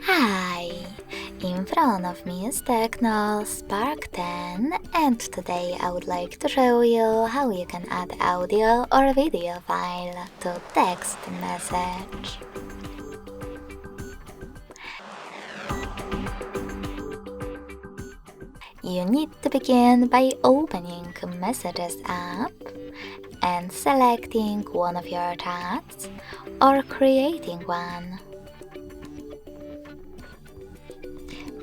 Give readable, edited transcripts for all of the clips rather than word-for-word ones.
Hi! In front of me is TECNO SPARK 10 and today I would like to show you how you can add audio or video file to text message. You need to begin by opening Messages app and selecting one of your chats or creating one.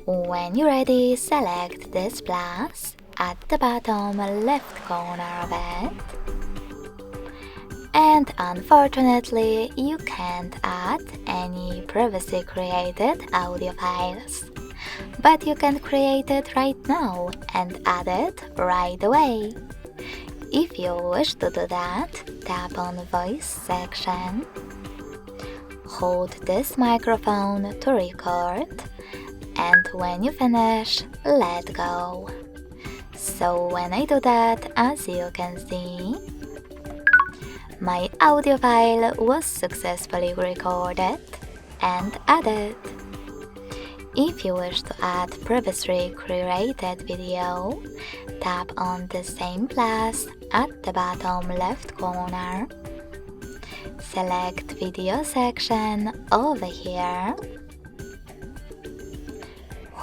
When you're ready, select this plus at the bottom left corner of it. And unfortunately, you can't add any previously created audio files. But you can create it right now and add it right away. If you wish to do that, tap on Voice section. Hold this microphone to record. And when you finish, let go. So when I do that, as you can see, my audio file was successfully recorded and added. If you wish to add previously created video, tap on the same plus at the bottom left corner. Select Video section over here.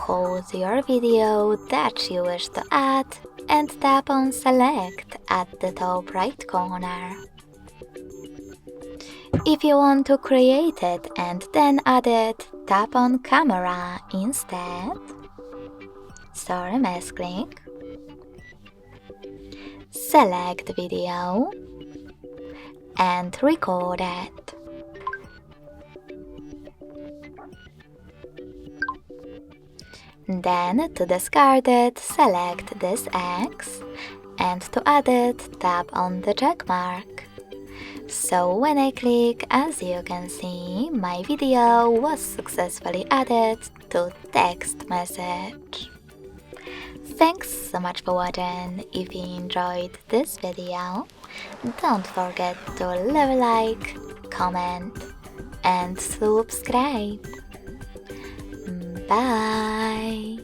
Hold your video that you wish to add and tap on Select at the top right corner. If you want to create it and then add it, tap on Camera instead. Sorry, misclick. Select Video and record it. Then, to discard it, select this X, and to add it, tap on the check mark. So when I click, as you can see, my video was successfully added to text message. Thanks so much for watching. If you enjoyed this video, don't forget to leave a like, comment, and subscribe. Bye!